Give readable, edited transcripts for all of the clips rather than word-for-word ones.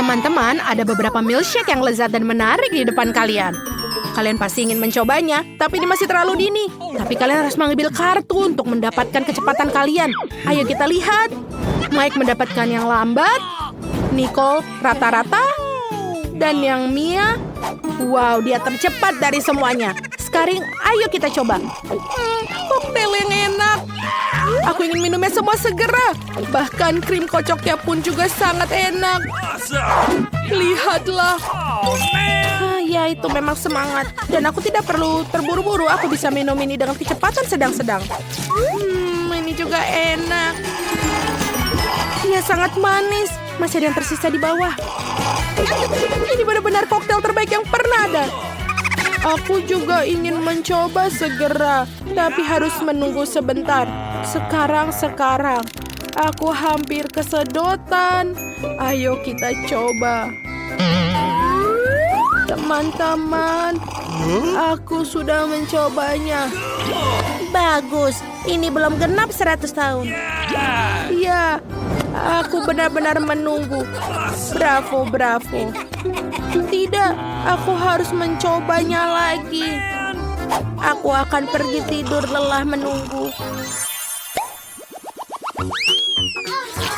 Teman-teman, ada beberapa milkshake yang lezat dan menarik di depan kalian. Kalian pasti ingin mencobanya, tapi ini masih terlalu dini. Tapi kalian harus mengambil kartu untuk mendapatkan kecepatan kalian. Ayo kita lihat. Mike mendapatkan yang lambat, Nicole rata-rata, dan yang Mia, wow, dia tercepat dari semuanya. Sekarang, ayo kita coba. Koktail yang enak. Aku ingin minumnya semua segera. Bahkan krim kocoknya pun juga sangat enak. Lihatlah. Ya, itu memang semangat. Dan aku tidak perlu terburu-buru. Aku bisa minum ini dengan kecepatan sedang-sedang. Ini juga enak. Ia sangat manis. Masih ada yang tersisa di bawah. Ini benar-benar koktail terbaik yang pernah ada. Aku juga ingin mencoba segera, tapi harus menunggu sebentar. Sekarang. Aku hampir kesedotan. Ayo kita coba. Teman-teman, aku sudah mencobanya. Bagus, ini belum genap 100 tahun. Ya, aku benar-benar menunggu. Bravo. Tidak, aku harus mencobanya lagi. Aku akan pergi tidur lelah menunggu.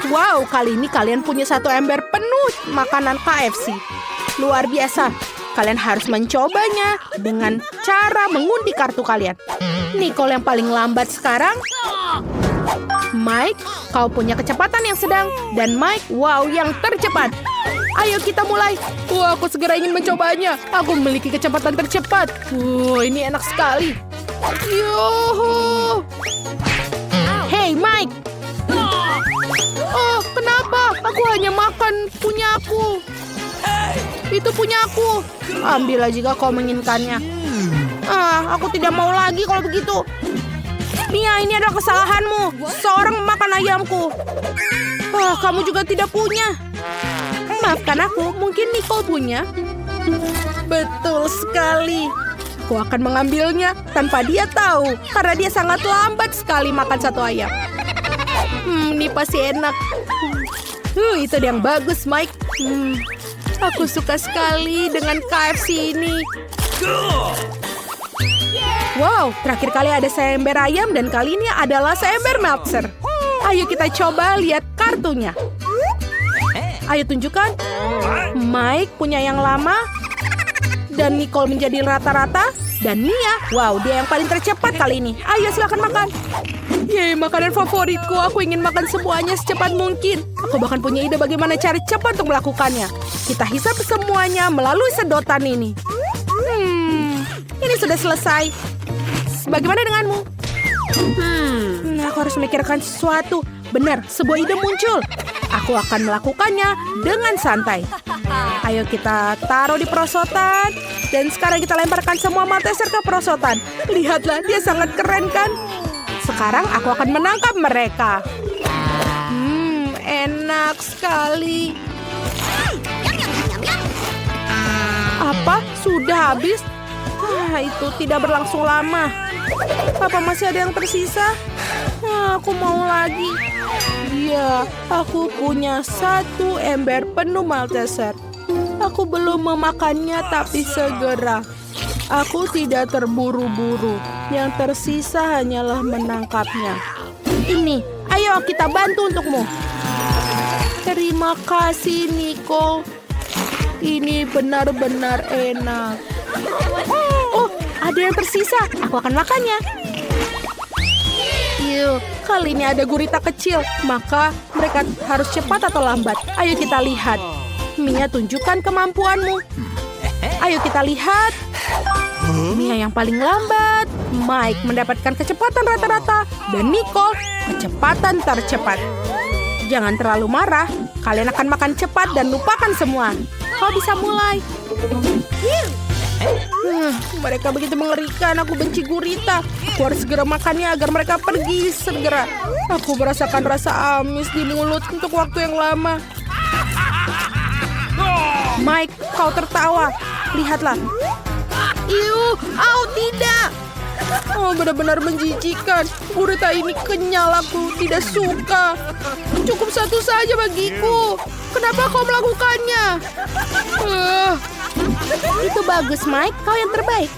Wow, kali ini kalian punya 1 ember penuh makanan KFC. Luar biasa. Kalian harus mencobanya dengan cara mengundi kartu kalian. Nicole yang paling lambat sekarang. Mike, kau punya kecepatan yang sedang. Dan Mike, wow, yang tercepat. Ayo kita mulai. Aku segera ingin mencobanya. Aku memiliki kecepatan tercepat. Ini enak sekali. Yuhu. Hey Mike. Oh, kenapa? Aku hanya makan punya aku. Itu punya aku. Ambillah jika kau menginginkannya. Aku tidak mau lagi kalau begitu. Mia, ini adalah kesalahanmu. Seorang memakan ayamku. Kamu juga tidak punya. Maafkan aku, mungkin Nicole punya. Betul sekali. Aku akan mengambilnya tanpa dia tahu. Karena dia sangat lambat sekali makan 1 ayam. Ini pasti enak. Itu yang bagus, Mike. Aku suka sekali dengan KFC ini. Wow, terakhir kali ada seember ayam dan kali ini adalah seember Meltzer. Ayo kita coba lihat kartunya. Ayo tunjukkan. Mike punya yang lama. Dan Nicole menjadi rata-rata. Dan Mia, wow, dia yang paling tercepat kali ini. Ayo silakan makan. Yeay, makanan favoritku. Aku ingin makan semuanya secepat mungkin. Aku bahkan punya ide bagaimana cara cepat untuk melakukannya. Kita hisap semuanya melalui sedotan ini. Ini sudah selesai. Bagaimana denganmu? Aku harus memikirkan sesuatu. Benar, sebuah ide muncul. Aku akan melakukannya dengan santai. Ayo kita taruh di perosotan. Dan sekarang kita lemparkan semua Malteser ke perosotan. Lihatlah, dia sangat keren kan? Sekarang aku akan menangkap mereka. Enak sekali. Apa? Sudah habis? Itu tidak berlangsung lama. Apa masih ada yang tersisa? Aku mau lagi. Iya, aku punya 1 ember penuh Malteser. Aku belum memakannya tapi segera. Aku tidak terburu-buru. Yang tersisa hanyalah menangkapnya. Ini, ayo kita bantu untukmu. Terima kasih, Nicole. Ini benar-benar enak. Oh, ada yang tersisa. Aku akan makannya. Yuk, kali ini ada gurita kecil. Maka mereka harus cepat atau lambat. Ayo kita lihat. Mia, tunjukkan kemampuanmu. Ayo kita lihat. Mia yang paling lambat. Mike mendapatkan kecepatan rata-rata. Dan Nicole kecepatan tercepat. Jangan terlalu marah. Kalian akan makan cepat dan lupakan semua. Kau bisa mulai. Mereka begitu mengerikan. Aku benci gurita. Aku harus segera makannya agar mereka pergi segera. Aku merasakan rasa amis di mulut untuk waktu yang lama. Mike, kau tertawa. Lihatlah. Tidak. Oh, benar-benar menjijikan. Gurita ini kenyal, aku tidak suka. Cukup 1 saja bagiku. kenapa kau melakukannya? Itu bagus, Mike. Kau yang terbaik.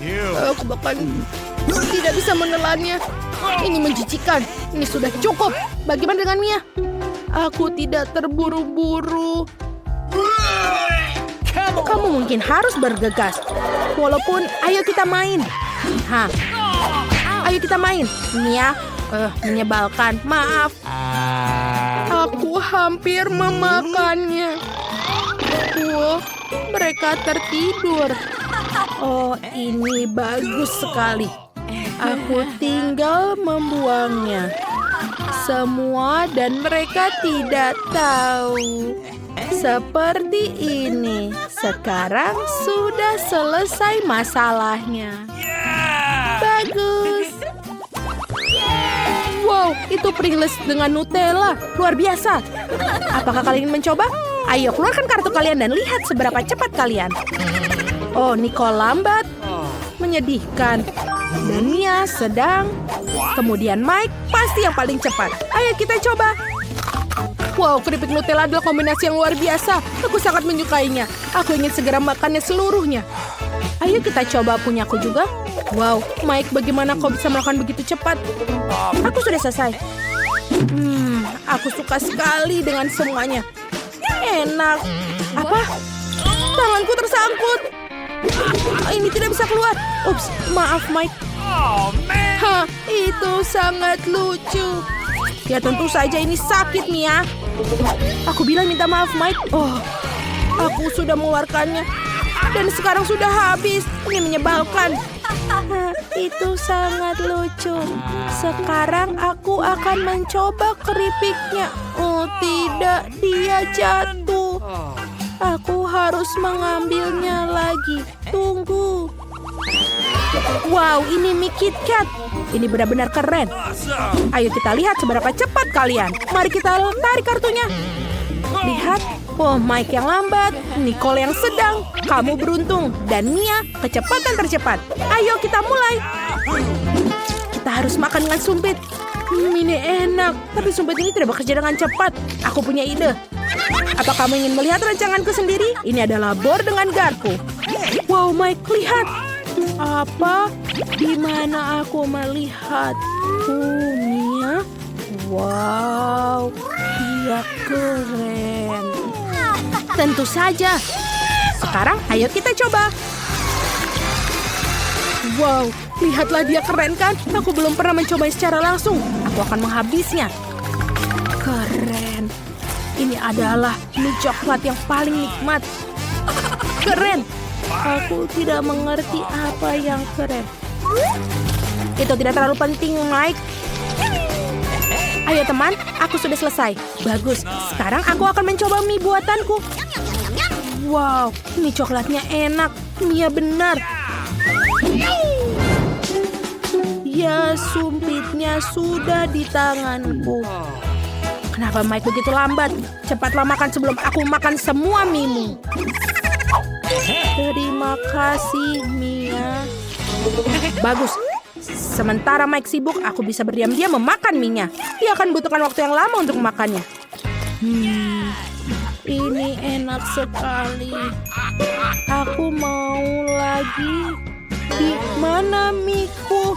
Aku bahkan tidak bisa menelannya. Ini menjijikan. Ini sudah cukup. Bagaimana dengan Mia? Aku tidak terburu-buru. Kamu mungkin harus bergegas. Walaupun, ayo kita main. Ayo kita main. Mia, menyebalkan. Maaf. Aku hampir memakannya. Wah, mereka tertidur. Oh, ini bagus sekali. Aku tinggal membuangnya. Semua dan mereka tidak tahu. Seperti ini. Sekarang sudah selesai masalahnya. Bagus. Wow, itu Pringles dengan Nutella. Luar biasa. Apakah kalian ingin mencoba? Ayo, keluarkan kartu kalian dan lihat seberapa cepat kalian. Oh, Nicole lambat. Menyedihkan. Dan Mia sedang. Kemudian Mike pasti yang paling cepat. Ayo kita coba. Wow, keripik Nutella adalah kombinasi yang luar biasa. Aku sangat menyukainya. Aku ingin segera makannya seluruhnya. Ayo kita coba punyaku juga. Wow, Mike, bagaimana kau bisa melakukan begitu cepat? Aku sudah selesai. Aku suka sekali dengan semuanya. Enak. Apa? Tanganku tersangkut. Ini tidak bisa keluar. Ups, maaf Mike. Itu sangat lucu. Ya tentu saja ini sakit Mia. Aku bilang minta maaf Mike. Oh, aku sudah mengeluarkannya. Dan sekarang sudah habis. Ini menyebalkan. Itu sangat lucu. Sekarang aku akan mencoba keripiknya. Oh tidak, dia jatuh. Aku harus mengambilnya lagi. Tunggu. Wow, ini mie KitKat. Ini benar-benar keren. Ayo kita lihat seberapa cepat kalian. Mari kita tarik kartunya. Lihat. Oh, Mike yang lambat, Nicole yang sedang, kamu beruntung, dan Mia kecepatan tercepat. Ayo kita mulai. Kita harus makan dengan sumpit. Ini enak, tapi sumpit ini tidak bekerja dengan cepat. Aku punya ide. Apa kamu ingin melihat rancanganku sendiri? Ini adalah bor dengan garpu. Wow, Mike, lihat. Apa? Di mana aku melihat? Mia. Wow, dia keren. Tentu saja. Sekarang ayo kita coba. Wow, lihatlah dia keren kan? Aku belum pernah mencoba secara langsung. Aku akan menghabisnya. Keren. Ini adalah mie coklat yang paling nikmat. Keren. Aku tidak mengerti apa yang keren. Itu tidak terlalu penting, Mike. Ayo teman, aku sudah selesai. Bagus, sekarang aku akan mencoba mie buatanku. Wow, mie coklatnya enak. Mia benar. Ya, sumpitnya sudah di tanganku. Kenapa Mike begitu lambat? Cepatlah makan sebelum aku makan semua mie-mu. Terima kasih, Mia. Bagus. Sementara Mike sibuk, aku bisa berdiam-diam memakan mie-nya. Dia akan butuhkan waktu yang lama untuk memakannya. Ini enak sekali. Aku mau lagi. Di mana mie-ku?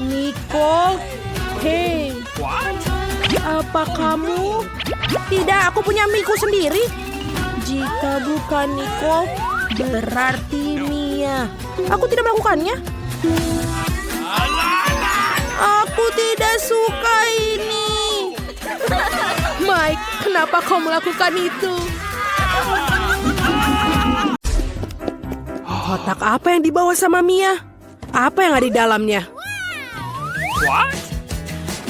Nicole? Hey. Apa kamu? Tidak, aku punya mie-ku sendiri. Jika bukan Nicole, berarti Mia. Aku tidak melakukannya. Aku tidak suka ini. Mike, kenapa kau melakukan itu? Kotak apa yang dibawa sama Mia? Apa yang ada di dalamnya? What?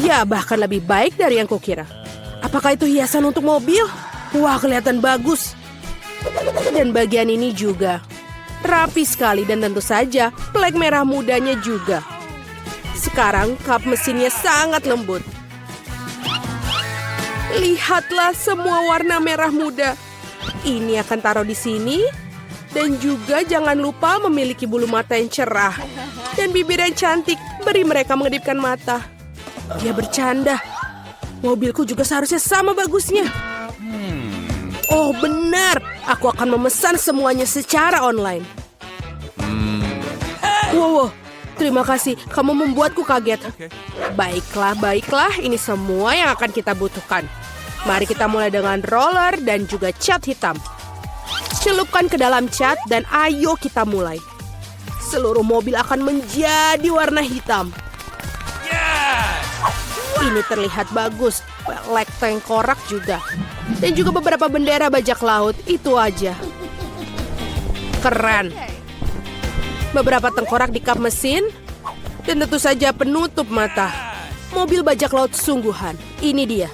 Ya, bahkan lebih baik dari yang kukira. Apakah itu hiasan untuk mobil? Wah, kelihatan bagus. Dan bagian ini juga. Rapi sekali dan tentu saja plek merah mudanya juga. Sekarang kap mesinnya sangat lembut. Lihatlah semua warna merah muda. Ini akan taruh di sini. Dan juga jangan lupa memiliki bulu mata yang cerah. Dan bibir yang cantik. Beri mereka mengedipkan mata. Dia bercanda. Mobilku juga seharusnya sama bagusnya. Oh benar, aku akan memesan semuanya secara online. Wow, terima kasih, kamu membuatku kaget. Baiklah, ini semua yang akan kita butuhkan. Mari kita mulai dengan roller dan juga cat hitam. Celupkan ke dalam cat dan ayo kita mulai. Seluruh mobil akan menjadi warna hitam. Ini terlihat bagus, pelek tengkorak juga. Dan juga beberapa bendera bajak laut, itu aja. Keren. Beberapa tengkorak di kap mesin, dan tentu saja penutup mata. Mobil bajak laut sungguhan, ini dia.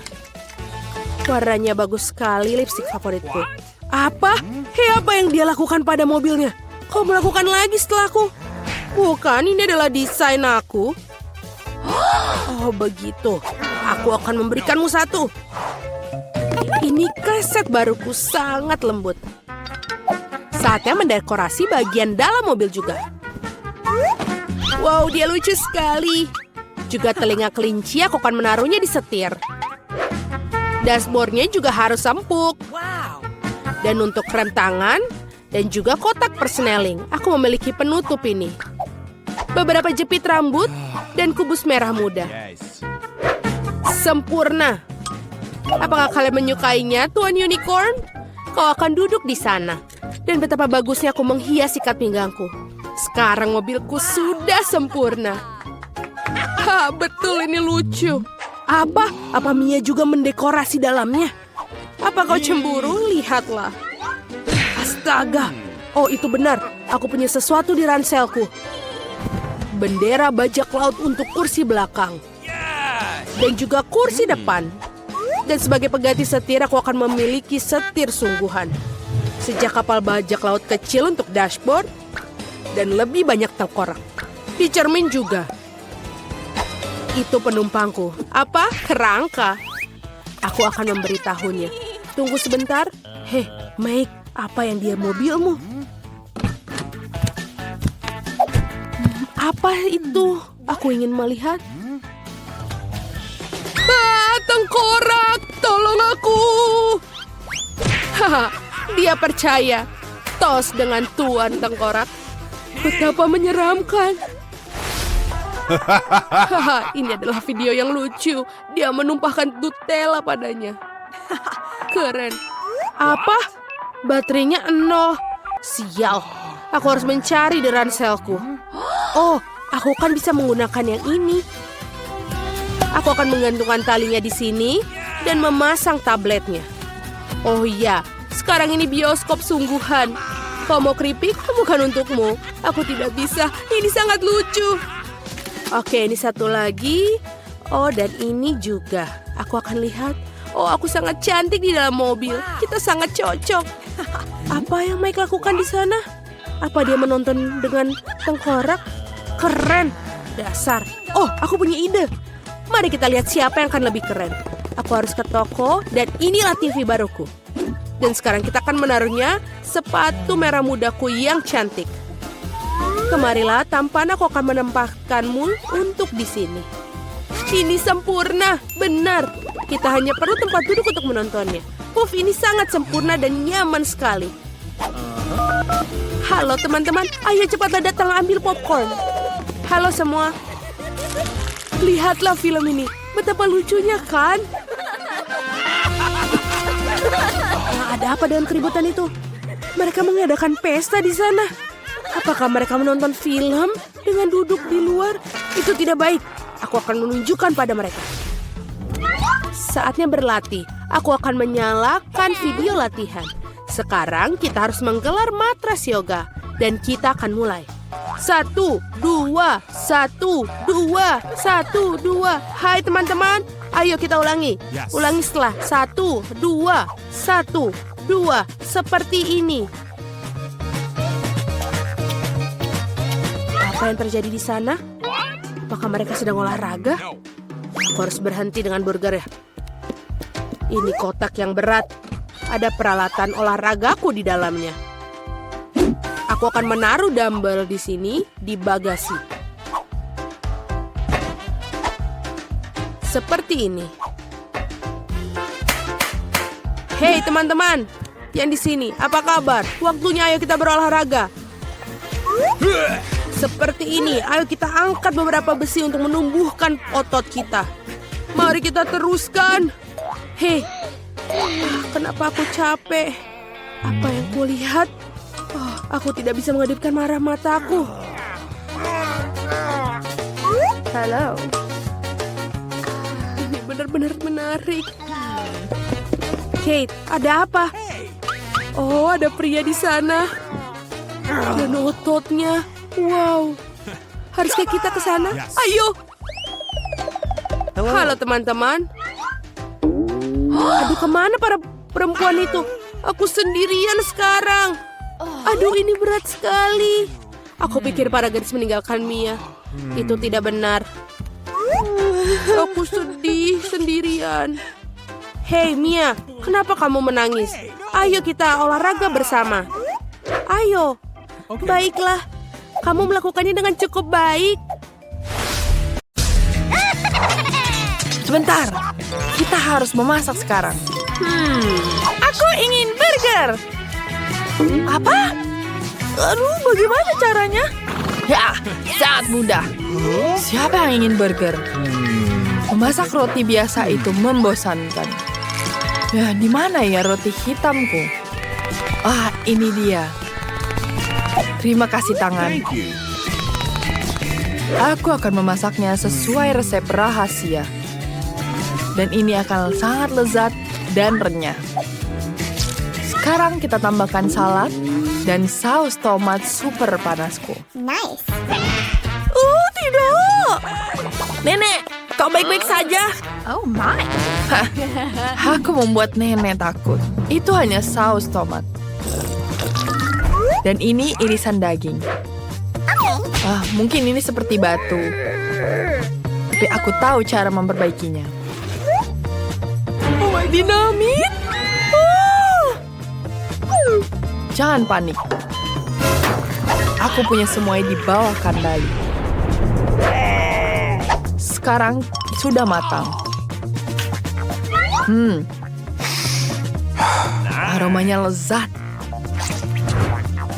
Warnanya bagus sekali, lipstik favoritku. Apa? Hei, apa yang dia lakukan pada mobilnya? Kau melakukan lagi setelahku? Bukan, ini adalah desain aku. Oh begitu, aku akan memberikanmu satu. Ini kaset baruku sangat lembut. Saatnya mendekorasi bagian dalam mobil juga. Wow, dia lucu sekali. Juga telinga kelinci aku akan menaruhnya di setir. Dashboardnya juga harus empuk. Dan untuk rem tangan dan juga kotak persneling, aku memiliki penutup ini. Beberapa jepit rambut dan kubus merah muda. Sempurna. Apakah kalian menyukainya, Tuan Unicorn? Kau akan duduk di sana. Dan betapa bagusnya aku menghias ikat pinggangku. Sekarang mobilku sudah sempurna. Ha, betul ini lucu. Apa? Apa Mia juga mendekorasi dalamnya? Apa kau cemburu? Lihatlah. Astaga. Oh, itu benar. Aku punya sesuatu di ranselku. Bendera bajak laut untuk kursi belakang. Dan juga kursi depan. Dan sebagai pengganti setir, aku akan memiliki setir sungguhan. Sejak kapal bajak laut kecil untuk dashboard. Dan lebih banyak tengkorak. Di cermin juga. Itu penumpangku. Apa? Kerangka. Aku akan memberitahunya. Tunggu sebentar. Hei, Mike, apa yang dia mobilmu? Apa itu? Aku ingin melihat. Tengkorak, tolong aku. Haha, dia percaya. Tos dengan Tuan Tengkorak. Betapa menyeramkan. Haha, ini adalah video yang lucu. Dia menumpahkan Nutella padanya. Keren. Apa? Baterainya 0. Sial. Aku harus mencari di ranselku. Oh, aku kan bisa menggunakan yang ini. Aku akan menggantungkan talinya di sini dan memasang tabletnya. Oh iya, sekarang ini bioskop sungguhan. Kau mau keripik? Bukan untukmu. Aku tidak bisa. Ini sangat lucu. Oke, ini satu lagi. Oh, dan ini juga. Aku akan lihat. Oh, aku sangat cantik di dalam mobil. Kita sangat cocok. Apa yang Mike lakukan di sana? Apa dia menonton dengan tengkorak? Keren. Dasar. Oh, aku punya ide. Mari kita lihat siapa yang akan lebih keren. Aku harus ke toko dan inilah TV baruku. Dan sekarang kita akan menaruhnya sepatu merah mudaku yang cantik. Kemarilah, tampan, aku akan menempatkanmu untuk di sini. Ini sempurna, benar. Kita hanya perlu tempat duduk untuk menontonnya. Puff, ini sangat sempurna dan nyaman sekali. Halo teman-teman, ayo cepatlah datang ambil popcorn. Halo semua. Lihatlah film ini, betapa lucunya kan? Nah, ada apa dengan keributan itu? Mereka mengadakan pesta di sana. Apakah mereka menonton film dengan duduk di luar? Itu tidak baik. Aku akan menunjukkan pada mereka. Saatnya berlatih. Aku akan menyalakan video latihan. Sekarang kita harus menggelar matras yoga. Dan kita akan mulai. 1, 2, 1, 2, 1, 2. Hai teman-teman, ayo kita ulangi. Ulangi setelah 1, 2, 1, 2. Seperti ini. Apa yang terjadi di sana? Apakah mereka sedang olahraga? Aku harus berhenti dengan burger ya. Ini kotak yang berat. Ada peralatan olahragaku di dalamnya. Aku akan menaruh dumbbell di sini di bagasi. Seperti ini. Hei teman-teman, yang di sini, apa kabar? Waktunya ayo kita berolahraga. Seperti ini, ayo kita angkat beberapa besi untuk menumbuhkan otot kita. Mari kita teruskan. Hei, kenapa aku capek? Apa yang kulihat? Oh, aku tidak bisa mengedipkan marah mataku. Halo. Ini benar-benar menarik. Kate, ada apa? Oh, ada pria di sana. Dan ototnya. Wow. Haruskah kita ke sana? Ayo. Halo teman-teman. Aduh, kemana para perempuan itu? Aku sendirian sekarang. Aduh, ini berat sekali. Aku pikir para gadis meninggalkan Mia. Itu tidak benar. Aku sedih sendirian. Hei Mia, kenapa kamu menangis? Ayo kita olahraga bersama. Ayo. Baiklah, kamu melakukannya dengan cukup baik. Sebentar, kita harus memasak sekarang. Aku ingin burger. Apa? Aduh, bagaimana caranya? Ya, sangat mudah. Siapa yang ingin burger? Memasak roti biasa itu membosankan. Ya, di mana ya roti hitamku? Ah, ini dia. Terima kasih tangan. Aku akan memasaknya sesuai resep rahasia. Dan ini akan sangat lezat dan renyah. Sekarang kita tambahkan salad dan saus tomat super panasku. Nice. Tidak. Nenek, kau baik-baik saja? Oh my. Aku membuat nenek takut. Itu hanya saus tomat. Dan ini irisan daging. Mungkin ini seperti batu. Tapi aku tahu cara memperbaikinya. Oh, dinamit! Jangan panik. Aku punya semuanya di bawah kendali. Sekarang sudah matang. Aromanya lezat.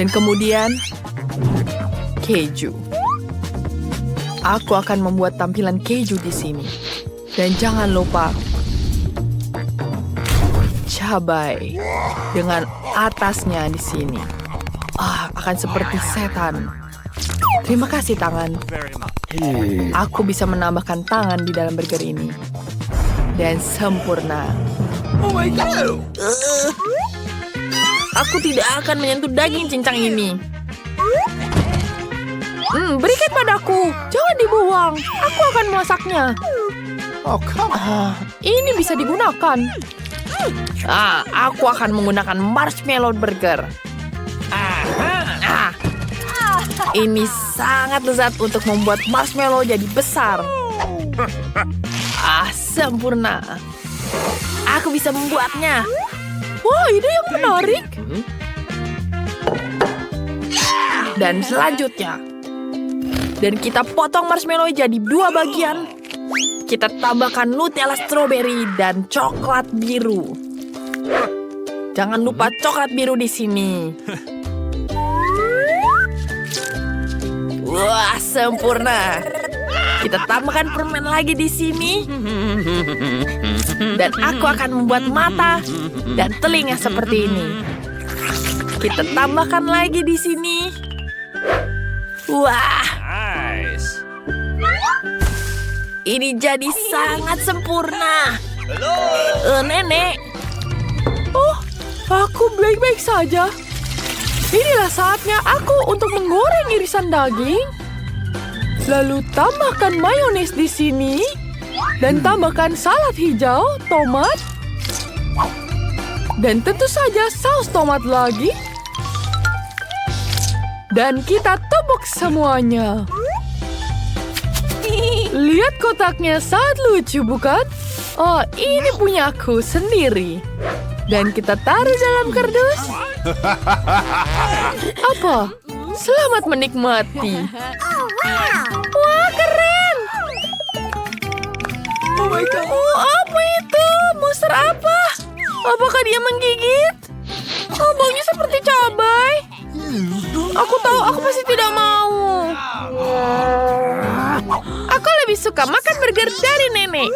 Dan kemudian keju. Aku akan membuat tampilan keju di sini. Dan jangan lupa cabai dengan atasnya di sini. Akan seperti setan. Terima kasih tangan. Aku bisa menambahkan tangan di dalam burger ini. Dan sempurna. Oh my God. Aku tidak akan menyentuh daging cincang ini. Berikan padaku. Jangan dibuang. Aku akan memasaknya. Ini bisa digunakan. Aku akan menggunakan marshmallow burger. Ini sangat lezat untuk membuat marshmallow jadi besar. Sempurna. Aku bisa membuatnya. Wah, ide yang menarik. Dan selanjutnya. Dan kita potong marshmallow jadi 2 bagian. Kita tambahkan Nutella strawberry dan coklat biru. Jangan lupa coklat biru di sini. Wah, sempurna. Kita tambahkan permen lagi di sini. Dan aku akan membuat mata dan telinga seperti ini. Kita tambahkan lagi di sini. Wah. Nice. Ini jadi sangat sempurna. Nenek. Oh, aku baik-baik saja. Inilah saatnya aku untuk menggoreng irisan daging. Lalu tambahkan mayones di sini. Dan tambahkan salad hijau, tomat. Dan tentu saja saus tomat lagi. Dan kita tumbuk semuanya. Lihat kotaknya sangat lucu, bukan? Oh, ini punyaku sendiri. Dan kita taruh dalam kardus. Apa? Selamat menikmati. Wah, keren. Oh my God. Oh, apa itu? Monster apa? Apakah dia menggigit? Oh, baunya seperti cabai. Aku tahu, aku pasti tidak mau. Aku lebih suka makan burger dari nenek.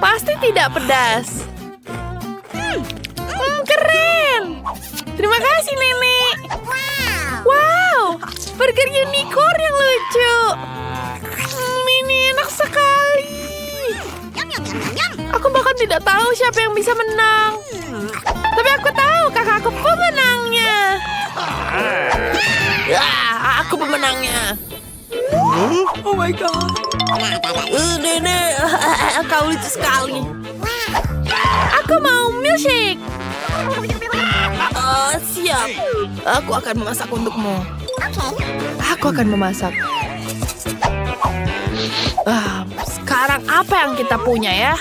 Pasti tidak pedas. Keren. Terima kasih, nenek. Wow, burger unicorn yang lucu. Ini enak sekali. Aku bahkan tidak tahu siapa yang bisa menang. Tapi aku tahu kakakku pemenangnya. Aku pemenangnya. Oh my god. Nenek, kau lucu sekali. Aku mau milkshake. Siap. Aku akan memasak untukmu. Aku akan memasak. Sekarang apa yang kita punya ya?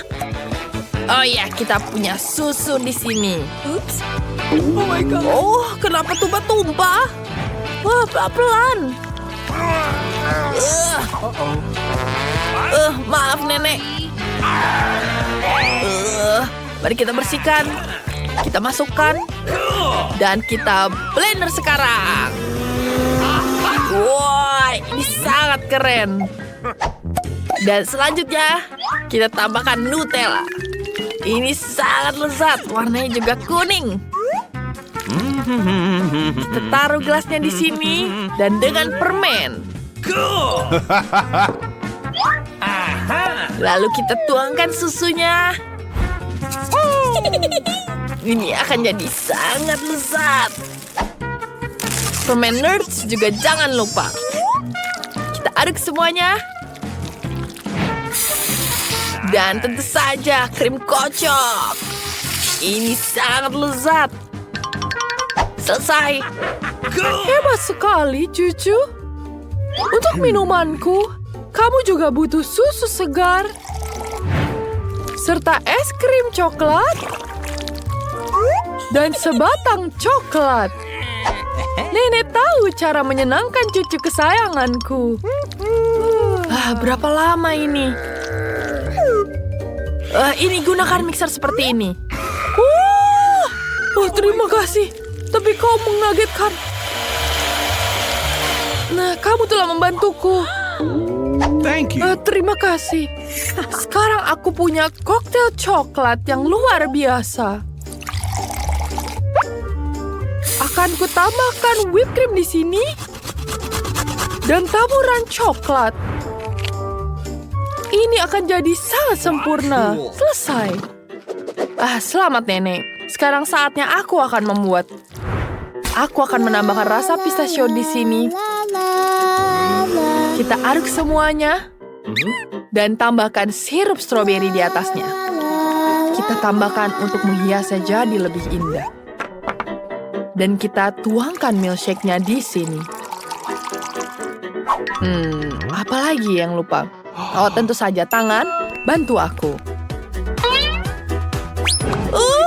Oh ya, kita punya susu di sini. Oops. Oh my god. Oh, kenapa tumpah-tumpah? Wah, pelan-pelan. Maaf, nenek. Mari kita bersihkan. Kita masukkan. Dan kita blender sekarang. Wah, ini sangat keren. Dan selanjutnya, kita tambahkan Nutella. Ini sangat lezat, warnanya juga kuning. Kita taruh gelasnya di sini dan dengan permen. Lalu kita tuangkan susunya. Ini akan jadi sangat lezat. Permen nerds juga jangan lupa. Kita aduk semuanya. Dan tentu saja krim kocok. Ini sangat lezat. Selesai. Hebat sekali, cucu. Untuk minumanku, kamu juga butuh susu segar. Serta es krim coklat. Dan sebatang coklat. Nenek tahu cara menyenangkan cucu kesayanganku. Berapa lama ini? Ini gunakan mixer seperti ini. Terima kasih. Tapi kau mengagetkan. Nah, kamu telah membantuku. Thank you. Terima kasih. Sekarang aku punya koktail coklat yang luar biasa. Akan kutambahkan whipped cream di sini. Dan taburan coklat. Ini akan jadi sangat sempurna. Selesai. Selamat, nenek. Sekarang saatnya aku akan membuat. Aku akan menambahkan rasa pistachio di sini. Kita aduk semuanya. Dan tambahkan sirup stroberi di atasnya. Kita tambahkan untuk menghiasnya jadi lebih indah. Dan kita tuangkan milkshake-nya di sini. Apa lagi yang lupa? Oh, tentu saja tangan. Bantu aku.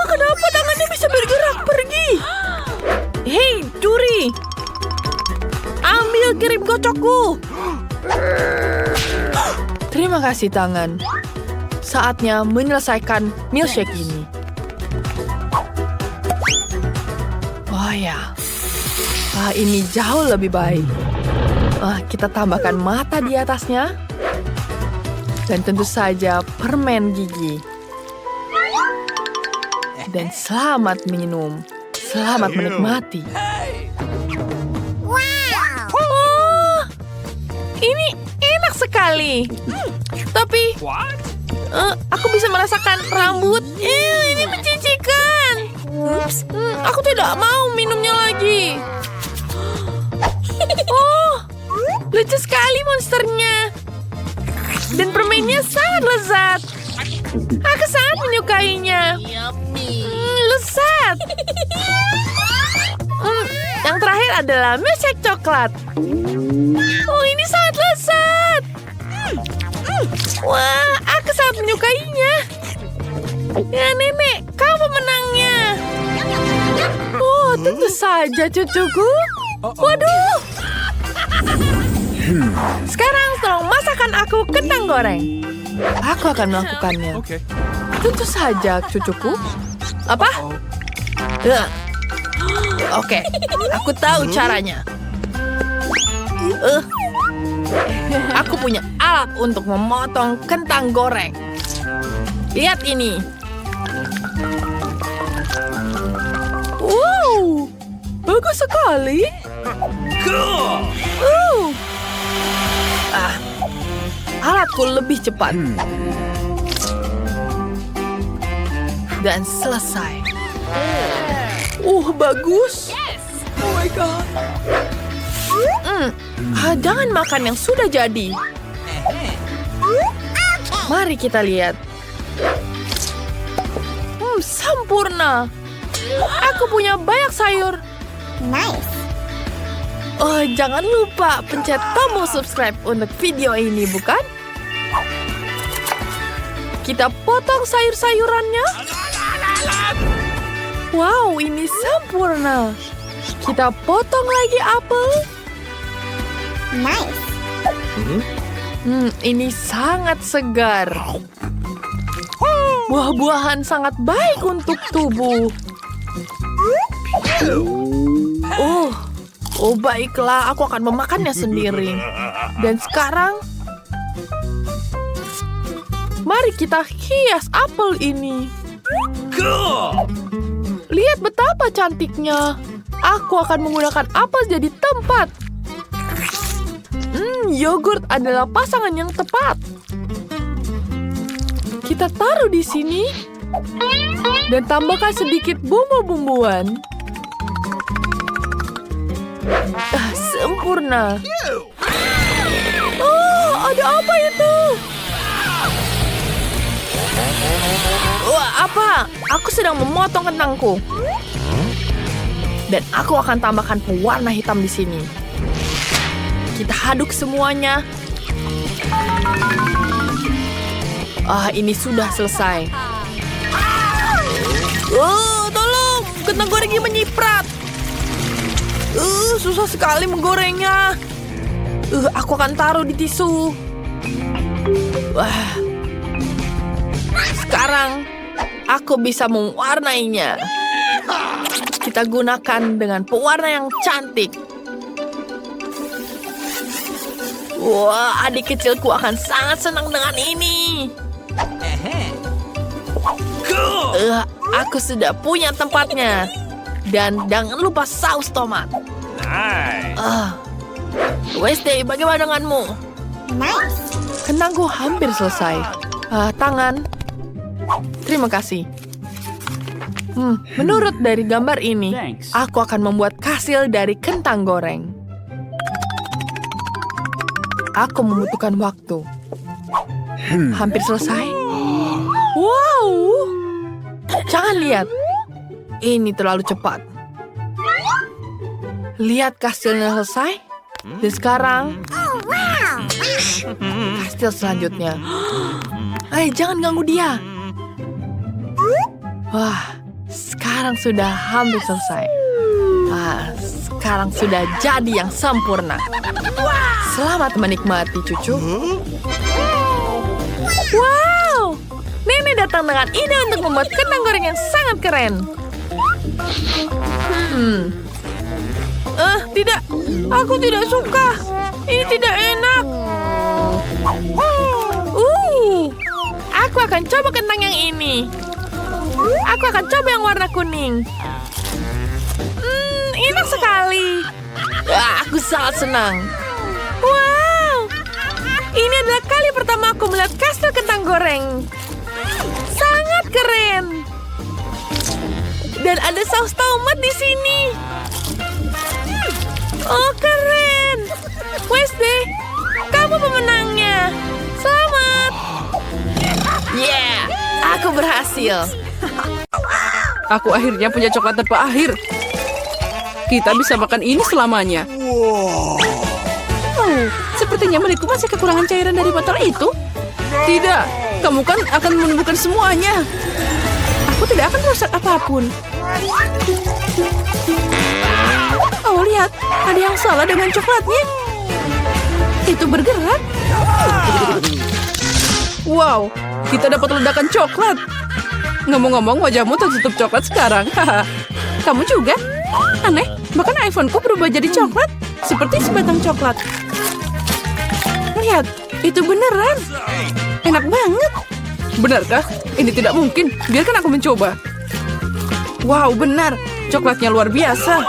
Kenapa tangannya bisa bergerak pergi? Hei, curi! Ambil krim kocokku. Terima kasih, tangan. Saatnya menyelesaikan milkshake ini. Oh ya. Ini jauh lebih baik. Kita tambahkan mata di atasnya. Dan tentu saja permen gigi. Dan selamat minum. Selamat menikmati. Oh, ini enak sekali. Tapi, aku bisa merasakan rambut. Ini menjijikan. Aku tidak mau minumnya lagi. Oh, lucu sekali monsternya. Dan permennya sangat lezat. Aku sangat menyukainya. Lezat. Yang terakhir adalah milkshake coklat. Oh, ini sangat lezat. Wah, aku sangat menyukainya. Ya, nenek, kau pemenangnya. Oh, tentu saja, cucuku. Waduh. Sekarang tolong masakan aku kentang goreng. Aku akan melakukannya. Okay. Tentu saja, cucuku. Apa? Oke, aku tahu caranya. Aku punya alat untuk memotong kentang goreng. Lihat ini. Wow, bagus sekali. Alatku lebih cepat. Dan selesai. Bagus. Oh my God. Jangan makan yang sudah jadi. Mari kita lihat. Sempurna. Aku punya banyak sayur. Nice. Jangan lupa pencet tombol subscribe untuk video ini, bukan? Kita potong sayur-sayurannya. Wow, ini sempurna. Kita potong lagi apel. Nice. Ini sangat segar. Buah-buahan sangat baik untuk tubuh. Baiklah, aku akan memakannya sendiri. Dan sekarang, mari kita hias apel ini. Lihat betapa cantiknya. Aku akan menggunakan apel jadi tempat. Yogurt adalah pasangan yang tepat. Kita taruh di sini dan tambahkan sedikit bumbu-bumbuan. Sempurna. Ada apa itu? Apa? Aku sedang memotong kentangku. Dan aku akan tambahkan pewarna hitam di sini. Kita aduk semuanya. Ini sudah selesai. Tolong! Kentang gorengnya menyiprat. Susah sekali menggorengnya. Aku akan taruh di tisu. Sekarang, aku bisa mewarnainya. Kita gunakan dengan pewarna yang cantik. Adik kecilku akan sangat senang dengan ini. Aku sudah punya tempatnya. Dan jangan lupa saus tomat. Wednesday, bagaimana denganmu? Nice. Kentangku hampir selesai. Tangan. Terima kasih. Menurut dari gambar ini, Thanks. aku akan membuat kastil dari kentang goreng. Aku membutuhkan waktu. Hampir selesai. Wow! Jangan lihat. Ini terlalu cepat. Lihat kastilnya selesai. Dan sekarang, kastil selanjutnya. Jangan ganggu dia. Sekarang sudah hampir selesai. Sekarang sudah jadi yang sempurna. Selamat menikmati, cucu. Wow! Nenek datang dengan ide untuk membuat kentang goreng yang sangat keren. Tidak. Aku tidak suka. Ini tidak enak. Aku akan coba kentang yang ini. Aku akan coba yang warna kuning. Enak sekali. Aku sangat senang. Wow. Ini adalah kali pertama aku melihat kastil kentang goreng. Sangat keren. Dan ada saus tomat di sini. Keren. Wednesday, kamu pemenangnya. Selamat. Aku berhasil. Aku akhirnya punya coklat tanpa akhir. Kita bisa makan ini selamanya. Sepertinya milikku masih kekurangan cairan dari botol itu. Tidak, kamu kan akan menemukan semuanya. Aku tidak akan merusak apapun. Lihat, ada yang salah dengan coklatnya. Itu bergerak. Wow, kita dapat ledakan coklat. Ngomong-ngomong, wajahmu tertutup coklat sekarang. Kamu juga? Aneh, bahkan iPhone-ku berubah jadi coklat. Seperti sebatang coklat. Lihat, itu beneran. Enak banget. Benarkah? Ini tidak mungkin. Biarkan aku mencoba. Wow, benar. Coklatnya luar biasa.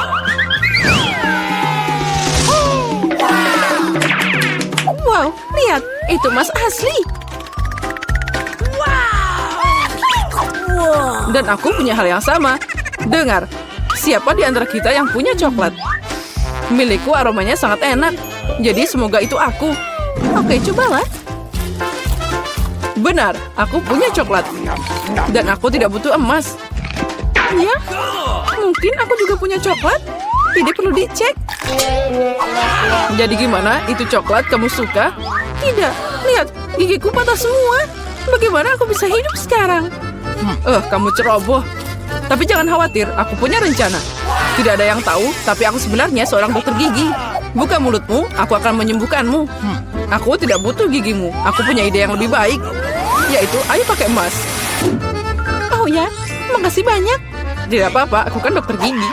Wow, lihat. Itu emas asli. Dan aku punya hal yang sama. Dengar, siapa di antara kita yang punya coklat? Milikku aromanya sangat enak. Jadi semoga itu aku. Oke, cobalah. Benar, aku punya coklat. Dan aku tidak butuh emas. Ya, mungkin aku juga punya coklat. Ini perlu dicek. Jadi gimana? Itu coklat kamu suka? Tidak, lihat. Gigiku patah semua. Bagaimana aku bisa hidup sekarang? Kamu ceroboh. Tapi jangan khawatir, aku punya rencana. Tidak ada yang tahu, tapi aku sebenarnya seorang dokter gigi. Buka mulutmu, aku akan menyembuhkanmu. Aku tidak butuh gigimu. Aku punya ide yang lebih baik. Yaitu, ayo pakai emas. Oh ya, makasih banyak. Tidak apa-apa, aku kan dokter gigi.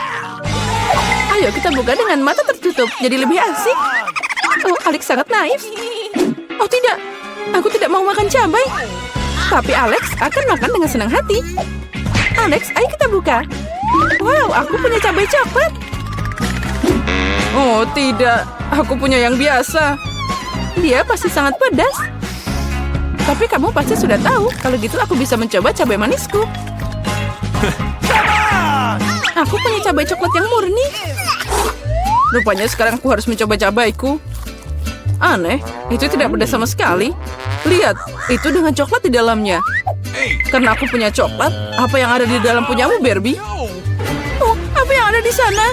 Ayo kita buka dengan mata tertutup, jadi lebih asik. Oh, Alex sangat naif. Oh tidak, aku tidak mau makan cabai. Tapi Alex akan makan dengan senang hati. Alex, ayo kita buka. Wow, aku punya cabai coklat. Oh tidak, aku punya yang biasa. Dia pasti sangat pedas. Tapi kamu pasti sudah tahu, kalau gitu aku bisa mencoba cabai manisku. Aku punya cabai coklat yang murni. Rupanya sekarang aku harus mencoba cabaiku. Aneh, itu tidak pedas sama sekali. Lihat, itu dengan coklat di dalamnya. Karena aku punya coklat, apa yang ada di dalam punyamu, Barbie? Oh, apa yang ada di sana?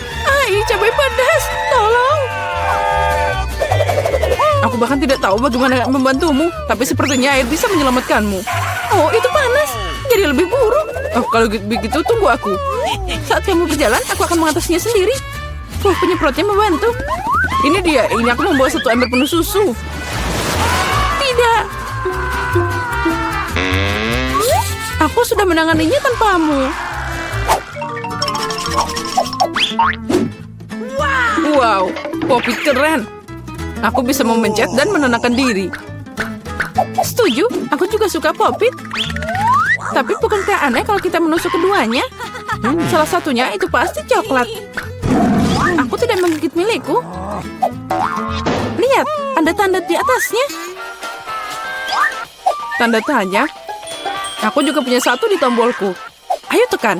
Cabai pedas, tolong. Aku bahkan tidak tahu bagaimana membantumu, tapi sepertinya air bisa menyelamatkanmu. Oh, itu panas. Jadi lebih buruk. Oh, kalau begitu tunggu aku. Saat kamu berjalan, aku akan mengatasinya sendiri. Penyemprotnya membantu. Ini dia, ini aku membawa satu ember penuh susu. Tidak. Aku sudah menanganinya tanpamu. Wow, Poppy keren. Aku bisa memencet dan menenangkan diri. Setuju, aku juga suka Pop-It. Tapi bukankah aneh kalau kita menusuk keduanya? Salah satunya itu pasti coklat. Aku tidak menggigit milikku. Lihat, ada tanda di atasnya. Tanda tanya. Aku juga punya satu di tombolku. Ayo tekan.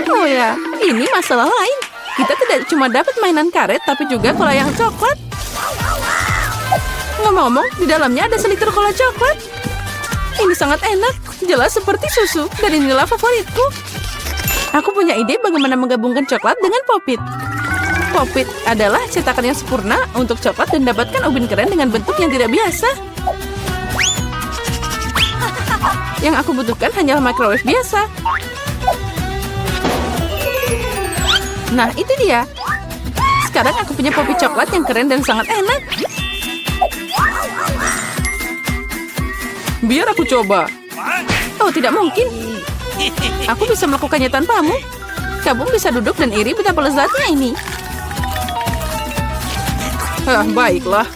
Oh ya, ini masalah lain. Kita tidak cuma dapat mainan karet, tapi juga cola yang coklat. Ngomong-ngomong, di dalamnya ada seliter cola coklat. Ini sangat enak, jelas seperti susu, dan inilah favoritku. Aku punya ide bagaimana menggabungkan coklat dengan Pop-It. Pop-It adalah cetakan yang sempurna untuk coklat dan dapatkan ubin keren dengan bentuk yang tidak biasa. Yang aku butuhkan hanyalah microwave biasa. Nah, itu dia. Sekarang aku punya Pop-It coklat yang keren dan sangat enak. Biar aku coba. Oh, tidak mungkin. Aku bisa melakukannya tanpamu. Kamu bisa duduk dan iri betapa lezatnya ini. Baiklah.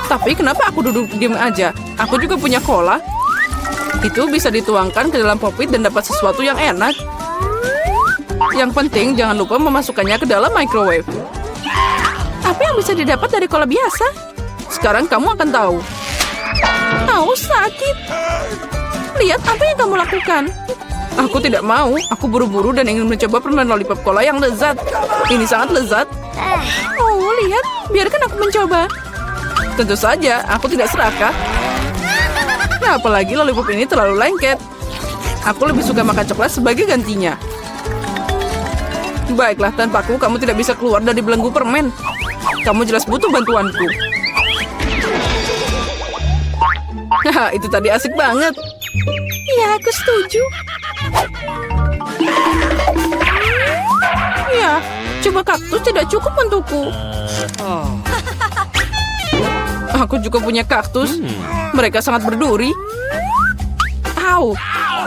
Tapi kenapa aku duduk diam aja? Aku juga punya cola. Itu bisa dituangkan ke dalam Pop-It dan dapat sesuatu yang enak. Yang penting jangan lupa memasukkannya ke dalam microwave. Apa yang bisa didapat dari cola biasa? Sekarang kamu akan tahu. Oh, sakit. Lihat apa yang kamu lakukan. Aku tidak mau. Aku buru-buru dan ingin mencoba permen lollipop cola yang lezat. Ini sangat lezat. Oh, lihat. Biarkan aku mencoba. Tentu saja, aku tidak serakah. Nah, apalagi lollipop ini terlalu lengket. Aku lebih suka makan coklat sebagai gantinya. Baiklah, tanpaku kamu tidak bisa keluar dari belenggu permen. Kamu jelas butuh bantuanku. Haha, itu tadi asik banget. Ya, aku setuju. Ya, coba kaktus tidak cukup untukku. Aku juga punya kaktus. Mereka sangat berduri. Au,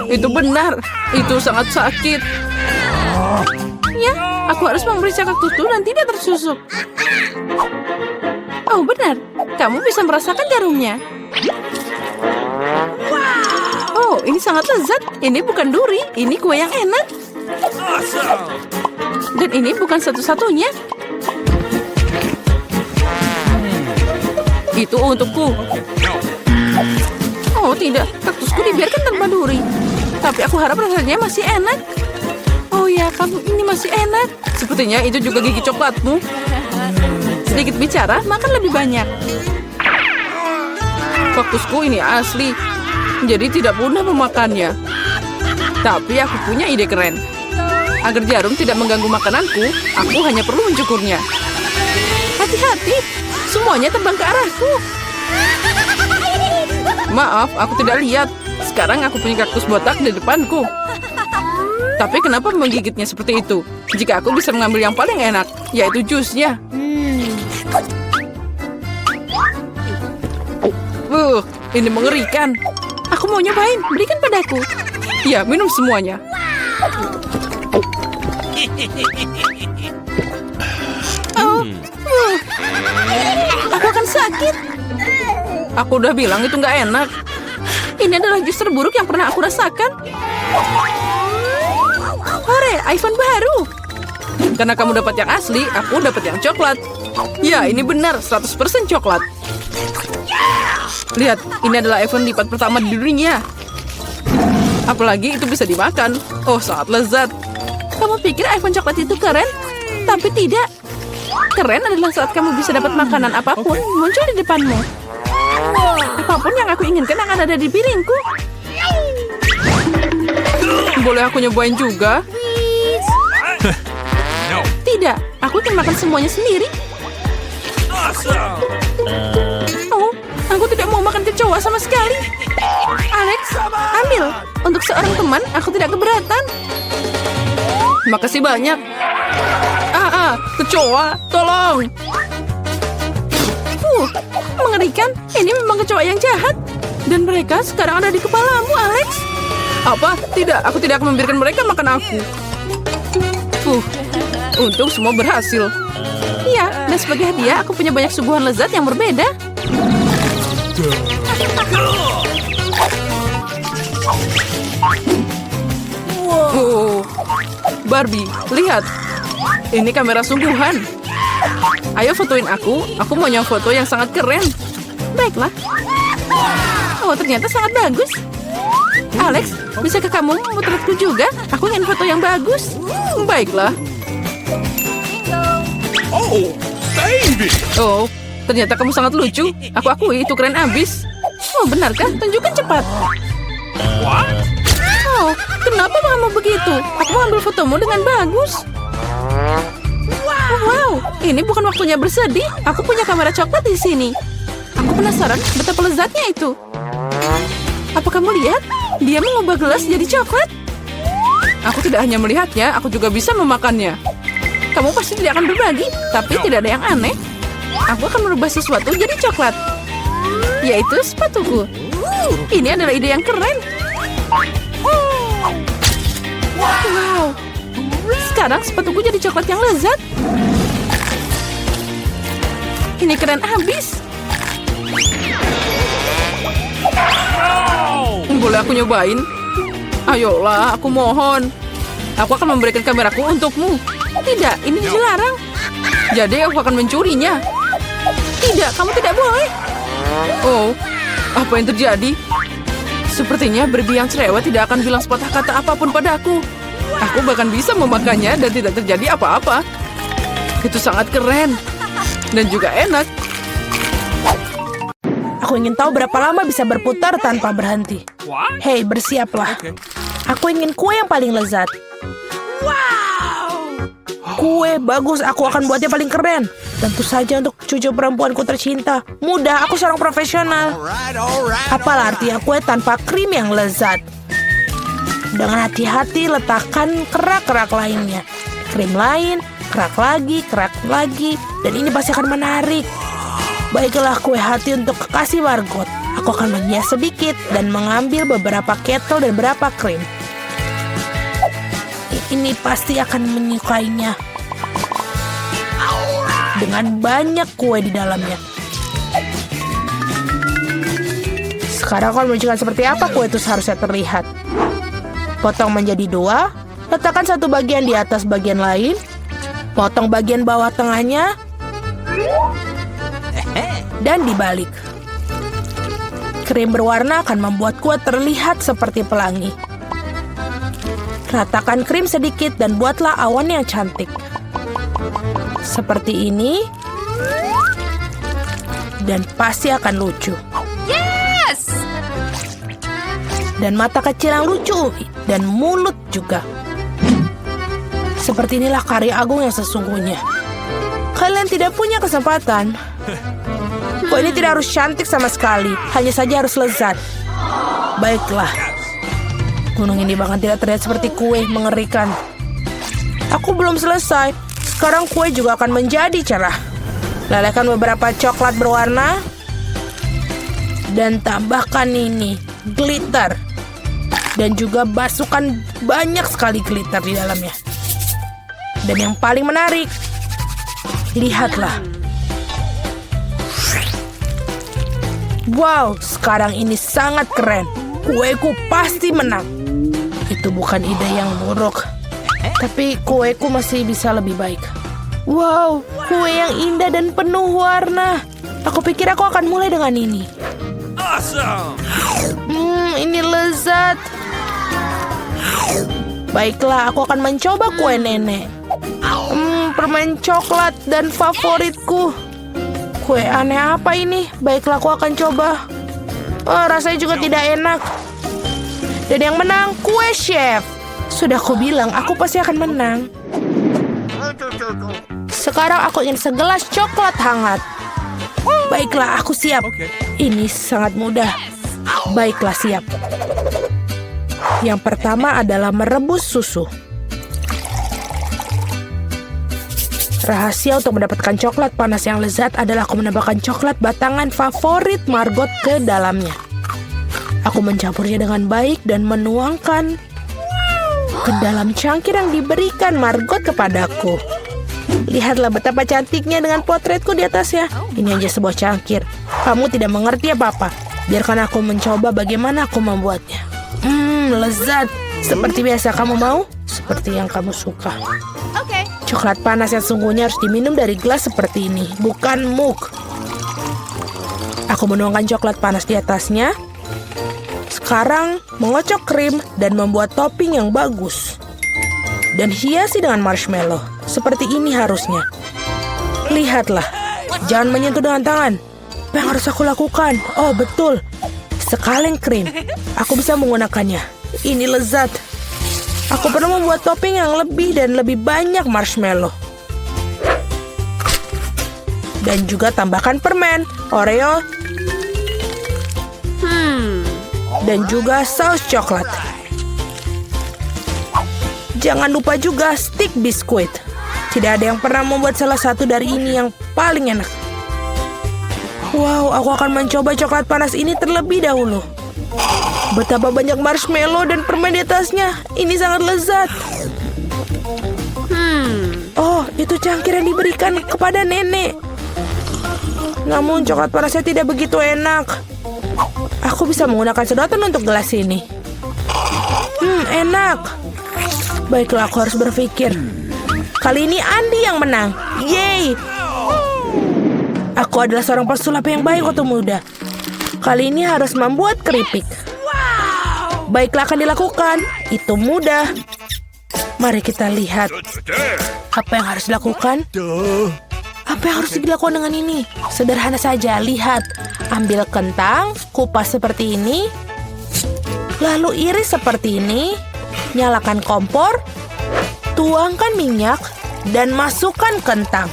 Itu benar. Itu sangat sakit. Ya, aku harus memeriksa kaktusku dan tidak tersusuk. Oh, benar. Kamu bisa merasakan jarumnya. Oh, ini sangat lezat. Ini bukan duri. Ini kue yang enak. Dan ini bukan satu-satunya. Itu untukku. Oh, tidak. Kaktusku dibiarkan tanpa duri. Tapi aku harap rasanya masih enak. Oh ya, kamu ini masih enak. Sepertinya itu juga gigi coklatmu. Sedikit bicara, makan lebih banyak. Kaktusku ini asli. Jadi tidak mudah memakannya. Tapi aku punya ide keren. Agar jarum tidak mengganggu makananku, aku hanya perlu mencukurnya. Hati-hati, semuanya terbang ke arahku. Maaf, aku tidak lihat. Sekarang aku punya kaktus botak di depanku. Tapi kenapa menggigitnya seperti itu? Jika aku bisa mengambil yang paling enak, yaitu jusnya. Ini mengerikan. Aku mau nyobain, berikan padaku. Ya, minum semuanya. Aku akan sakit. Aku udah bilang itu nggak enak. Ini adalah jus terburuk yang pernah aku rasakan. Hore, iPhone baru. Karena kamu dapat yang asli, aku dapat yang coklat. Ya, ini benar, 100% coklat. Lihat, ini adalah iPhone lipat pertama di dunia. Apalagi itu bisa dimakan. Oh, sangat lezat. Kamu pikir iPhone coklat itu keren? Tapi tidak. Keren adalah saat kamu bisa dapat makanan apapun muncul di depanmu. Apapun yang aku inginkan akan ada di piringku. Boleh aku nyobain juga? Tidak, aku akan makan semuanya sendiri. Oh, aku tidak mau makan kecoa sama sekali. Alex, ambil. Untuk seorang teman, aku tidak keberatan. Makasih banyak. Kecoa, tolong. Mengerikan. Ini memang kecoa yang jahat. Dan mereka sekarang ada di kepalamu, Alex. Apa? Tidak, aku tidak akan membiarkan mereka makan aku. Untung semua berhasil. Iya, dan sebagai hadiah aku punya banyak suguhan lezat yang berbeda. Barbie, lihat. Ini kamera sungguhan. Ayo fotoin aku mau yang foto yang sangat keren. Baiklah. Oh, ternyata sangat bagus. Alex, bisakah kamu memotretku juga? Aku ingin foto yang bagus. Baiklah. Oh, baby! Oh, ternyata kamu sangat lucu. Aku akui itu keren abis. Oh, benarkah? Tunjukkan cepat. What? Oh, kenapa kamu begitu? Aku mau ambil fotomu dengan bagus. Wow, ini bukan waktunya bersedih. Aku punya kamera coklat di sini. Aku penasaran betapa lezatnya itu. Apa kamu lihat? Dia mengubah gelas jadi coklat. Aku tidak hanya melihatnya, aku juga bisa memakannya. Kamu pasti tidak akan berbagi, tapi tidak ada yang aneh. Aku akan merubah sesuatu jadi coklat. Yaitu sepatuku. Ini adalah ide yang keren. Wow. Sekarang sepatuku jadi coklat yang lezat. Ini keren abis. Boleh aku nyobain? Ayolah, aku mohon. Aku akan memberikan kameraku untukmu. Tidak, ini dilarang. Jadi aku akan mencurinya. Tidak, kamu tidak boleh. Oh, apa yang terjadi? Sepertinya Barbie yang cerewet tidak akan bilang sepatah kata apapun padaku. Aku bahkan bisa memakannya dan tidak terjadi apa-apa. Itu sangat keren. Dan juga enak. Aku ingin tahu berapa lama bisa berputar tanpa berhenti. Hei, bersiaplah. Aku ingin kue yang paling lezat. Kue bagus, aku akan buatnya paling keren. Tentu saja untuk cucu perempuanku tercinta. Mudah, aku seorang profesional. Apalah artinya kue tanpa krim yang lezat? Dengan hati-hati letakkan kerak-kerak lainnya. Krim lain, kerak lagi, dan ini pasti akan menarik. Baiklah kue hati untuk kekasih Margot. Aku akan menghias sedikit dan mengambil beberapa ketel dan beberapa krim. Ini pasti akan menyukainya. Dengan banyak kue di dalamnya. Sekarang aku menunjukkan seperti apa kue itu seharusnya terlihat. Potong menjadi 2, letakkan satu bagian di atas bagian lain, potong bagian bawah tengahnya, dan dibalik. Krim berwarna akan membuat kue terlihat seperti pelangi. Ratakan krim sedikit dan buatlah awan yang cantik. Seperti ini. Dan pasti akan lucu. Yes! Dan mata kecil yang lucu. Dan mulut juga. Seperti inilah karya agung yang sesungguhnya. Kalian tidak punya kesempatan. Kue ini tidak harus cantik sama sekali. Hanya saja harus lezat. Baiklah. Gunung ini bahkan tidak terlihat seperti kue, mengerikan. Aku belum selesai. Sekarang kue juga akan menjadi cerah. Lelehkan beberapa coklat berwarna. Dan tambahkan ini, glitter. Dan juga basuhkan banyak sekali glitter di dalamnya. Dan yang paling menarik, lihatlah. Wow, sekarang ini sangat keren. Kueku pasti menang. Itu bukan ide yang buruk. Tapi kueku masih bisa lebih baik. Wow, kue yang indah dan penuh warna. Aku pikir aku akan mulai dengan ini. Awesome! Ini lezat. Baiklah, aku akan mencoba kue nenek. Permen coklat dan favoritku. Kue aneh apa ini? Baiklah, aku akan coba. Oh, rasanya juga tidak enak. Dan yang menang, kue chef. Sudah aku bilang, aku pasti akan menang. Sekarang aku ingin segelas coklat hangat. Baiklah, aku siap. Ini sangat mudah. Baiklah, siap. Yang pertama adalah merebus susu. Rahasia untuk mendapatkan coklat panas yang lezat adalah aku menambahkan coklat batangan favorit Margot ke dalamnya. Aku mencampurnya dengan baik dan menuangkan ke dalam cangkir yang diberikan Margot kepadaku. Lihatlah betapa cantiknya dengan potretku di atasnya. Ini hanya sebuah cangkir. Kamu tidak mengerti apa-apa. Biarkan aku mencoba bagaimana aku membuatnya. Lezat. Seperti biasa, kamu mau? Seperti yang kamu suka. Oke. Coklat panas yang sungguhnya harus diminum dari gelas seperti ini, bukan mug. Aku menuangkan coklat panas di atasnya. Sekarang mengocok krim dan membuat topping yang bagus. Dan hiasi dengan marshmallow. Seperti ini harusnya. Lihatlah. Jangan menyentuh dengan tangan. Apa yang harus aku lakukan? Oh, betul. Sekaleng krim. Aku bisa menggunakannya. Ini lezat. Aku perlu membuat topping yang lebih dan lebih banyak marshmallow. Dan juga tambahkan permen, Oreo, dan juga saus coklat. Jangan lupa juga stick biskuit. Tidak ada yang pernah membuat salah satu dari ini yang paling enak. Wow, aku akan mencoba coklat panas ini terlebih dahulu. Betapa banyak marshmallow dan permen di atasnya. Ini sangat lezat. Oh, itu cangkir yang diberikan kepada nenek. Namun coklat panasnya tidak begitu enak. Aku bisa menggunakan sedotan untuk gelas ini. Enak. Baiklah, aku harus berpikir. Kali ini Andi yang menang. Yeay. Aku adalah seorang pesulap yang baik waktu muda. Kali ini harus membuat keripik. Baiklah, akan dilakukan. Itu mudah. Mari kita lihat. Apa yang harus dilakukan? Apa yang harus dilakukan dengan ini? Sederhana saja, lihat. Ambil kentang, kupas seperti ini. Lalu iris seperti ini. Nyalakan kompor. Tuangkan minyak. Dan masukkan kentang.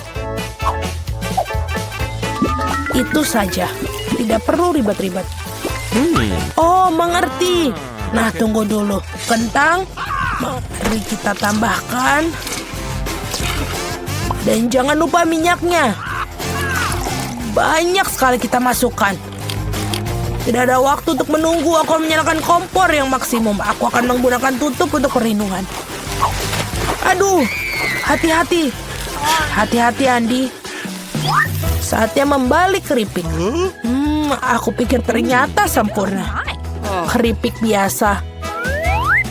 Itu saja. Tidak perlu ribet-ribet. Oh, mengerti. Nah, tunggu dulu. Kentang. Mari kita tambahkan. Dan jangan lupa minyaknya. Banyak sekali kita masukkan. Tidak ada waktu untuk menunggu. Aku akan menyalakan kompor yang maksimum. Aku akan menggunakan tutup untuk perlindungan. Aduh, hati-hati. Hati-hati, Andi. Saatnya membalik keripik. Aku pikir ternyata sempurna. Keripik biasa.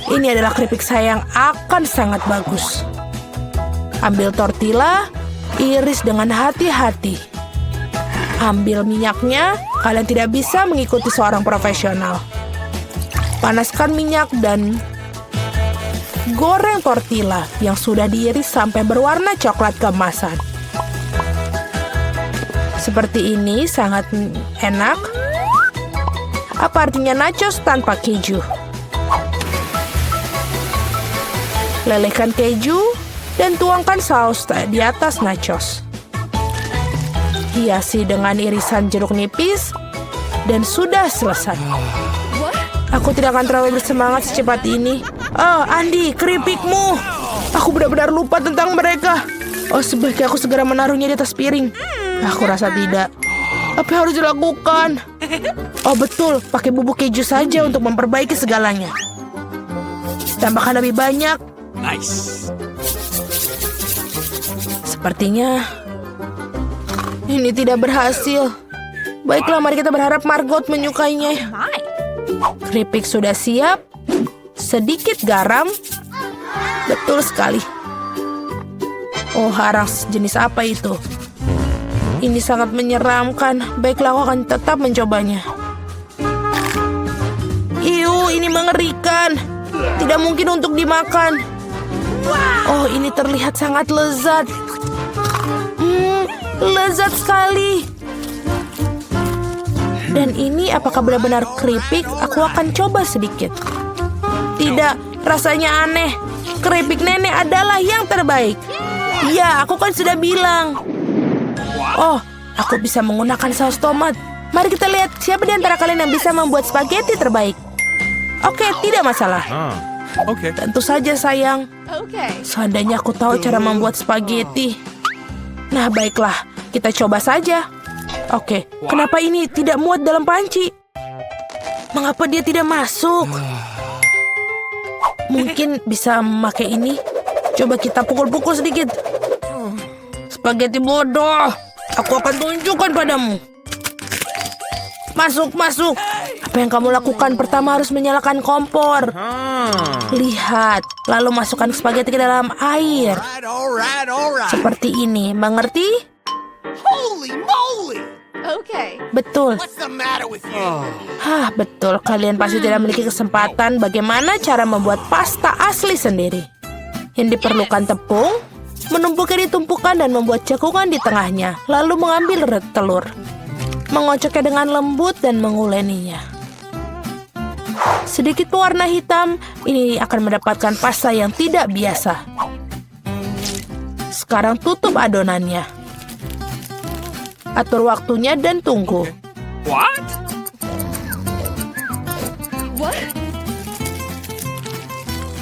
Ini adalah keripik saya yang akan sangat bagus. Ambil tortilla, iris dengan hati-hati. Ambil minyaknya, kalian tidak bisa mengikuti seorang profesional. Panaskan minyak dan goreng tortilla yang sudah diiris sampai berwarna coklat keemasan. Seperti ini sangat enak. Apa artinya nachos tanpa keju? Lelehkan keju dan tuangkan saus di atas nachos. Hiasi dengan irisan jeruk nipis dan sudah selesai. Aku tidak akan terlalu bersemangat secepat ini. Oh, Andi, keripikmu. Aku benar-benar lupa tentang mereka. Oh, sebaiknya aku segera menaruhnya di atas piring. Aku rasa tidak. Apa yang harus dilakukan? Oh, betul. Pakai bubuk keju saja untuk memperbaiki segalanya. Tambahkan lebih banyak. Nice. Sepertinya ini tidak berhasil. Baiklah, mari kita berharap Margot menyukainya. Keripik sudah siap. Sedikit garam. Betul sekali. Oh, arang jenis apa itu? Ini sangat menyeramkan. Baiklah, aku akan tetap mencobanya. Iu, ini mengerikan. Tidak mungkin untuk dimakan. Oh, ini terlihat sangat lezat. Lezat sekali. Dan ini apakah benar-benar keripik? Aku akan coba sedikit. Tidak, rasanya aneh. Keripik nenek adalah yang terbaik. Ya, aku kan sudah bilang. Oh, aku bisa menggunakan saus tomat. Mari kita lihat siapa di antara kalian yang bisa membuat spaghetti terbaik. Oke, tidak masalah. Oke. Tentu saja, sayang. Seandainya aku tahu cara membuat spaghetti. Nah, baiklah. Kita coba saja. Oke, kenapa ini tidak muat dalam panci? Mengapa dia tidak masuk? Mungkin bisa memakai ini. Coba kita pukul-pukul sedikit. Spaghetti bodoh. Aku akan tunjukkan padamu. Masuk, masuk. Apa yang kamu lakukan? Pertama harus menyalakan kompor. Lihat, lalu masukkan spaghetti ke dalam air. Alright. Seperti ini, mengerti? Holy moly! Betul. What's the matter with you? Hah, betul. Kalian pasti tidak memiliki kesempatan bagaimana cara membuat pasta asli sendiri. Yang diperlukan tepung, menumpuknya di tumpukan dan membuat cekungan di tengahnya, lalu mengambil telur. Mengocoknya dengan lembut dan menguleninya. Sedikit pewarna hitam, ini akan mendapatkan pasta yang tidak biasa. Sekarang tutup adonannya. Atur waktunya dan tunggu. What?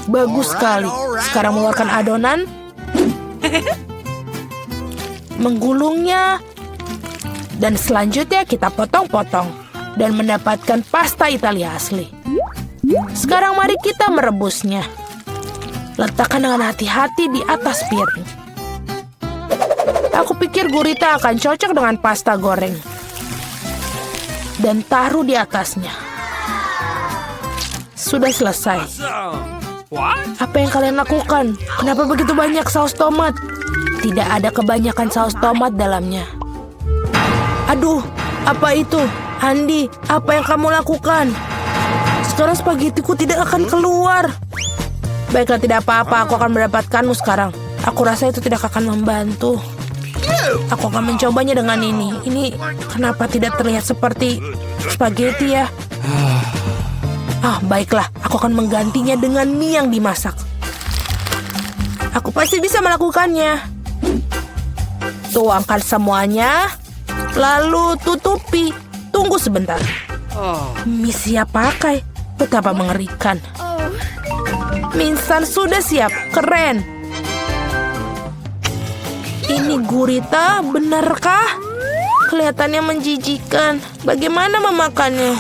Bagus sekali. Sekarang mengeluarkan adonan. Menggulungnya. Dan selanjutnya kita potong-potong. Dan mendapatkan pasta Italia asli. Sekarang mari kita merebusnya. Letakkan dengan hati-hati di atas piring. Aku pikir gurita akan cocok dengan pasta goreng. Dan taruh di atasnya. Sudah selesai. What? Apa yang kalian lakukan? Kenapa begitu banyak saus tomat? Tidak ada kebanyakan saus tomat dalamnya. Aduh, apa itu? Andi, apa yang kamu lakukan? Sekarang spagettiku tidak akan keluar. Baiklah, tidak apa-apa. Aku akan mendapatkanmu sekarang. Aku rasa itu tidak akan membantu. Aku akan mencobanya dengan ini. Ini kenapa tidak terlihat seperti spaghetti ya? Baiklah. Aku akan menggantinya dengan mie yang dimasak. Aku pasti bisa melakukannya. Tuangkan semuanya. Lalu tutupi. Tunggu sebentar. Mie siap pakai. Betapa mengerikan. Mie instan sudah siap. Keren. Ini gurita, benarkah? Kelihatannya menjijikan. Bagaimana memakannya?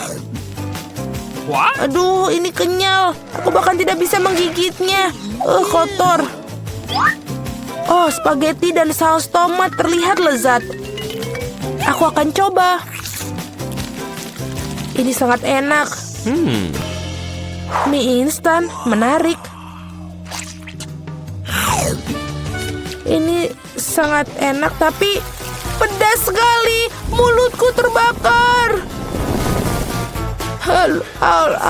What? Aduh, ini kenyal. Aku bahkan tidak bisa menggigitnya. Kotor. Oh, spaghetti dan saus tomat terlihat lezat. Aku akan coba. Ini sangat enak. Mie instan, menarik. Ini sangat enak, tapi pedas sekali. Mulutku terbakar.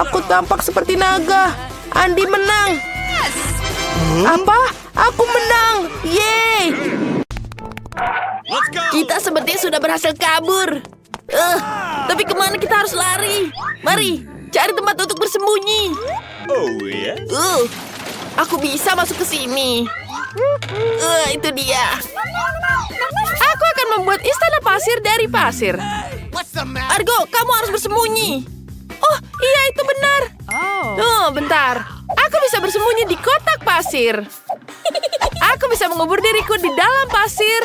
Aku tampak seperti naga. Andi menang. Apa? Aku menang. Yeay. Let's go! Kita sepertinya sudah berhasil kabur. Tapi kemana kita harus lari? Mari, cari tempat untuk bersembunyi. Oh, yeah? Aku bisa masuk ke sini. Itu dia. Aku akan membuat istana pasir dari pasir. What's the matter? Argo, kamu harus bersembunyi. Oh, iya itu benar. Bentar. Aku bisa bersembunyi di kotak pasir. Aku bisa mengubur diriku di dalam pasir.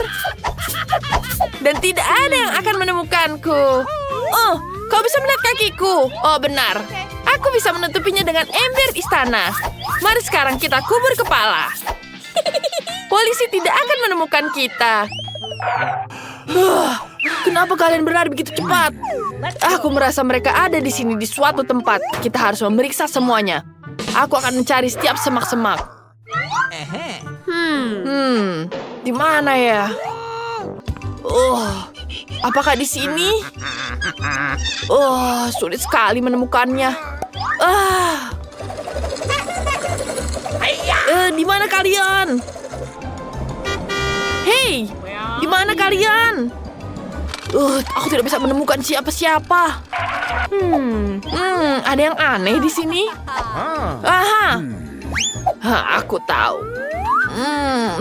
Dan tidak ada yang akan menemukanku. Oh, kau bisa melihat kakiku. Oh, benar. Aku bisa menutupinya dengan ember istana. Mari sekarang kita kubur kepala. Polisi tidak akan menemukan kita. Kenapa kalian berlari begitu cepat? Aku merasa mereka ada di sini di suatu tempat. Kita harus memeriksa semuanya. Aku akan mencari setiap semak-semak. Di mana ya? Apakah di sini? Sulit sekali menemukannya. Di mana kalian? Hei, di mana kalian? Aku tidak bisa menemukan siapa-siapa. Ada yang aneh di sini. Aku tahu.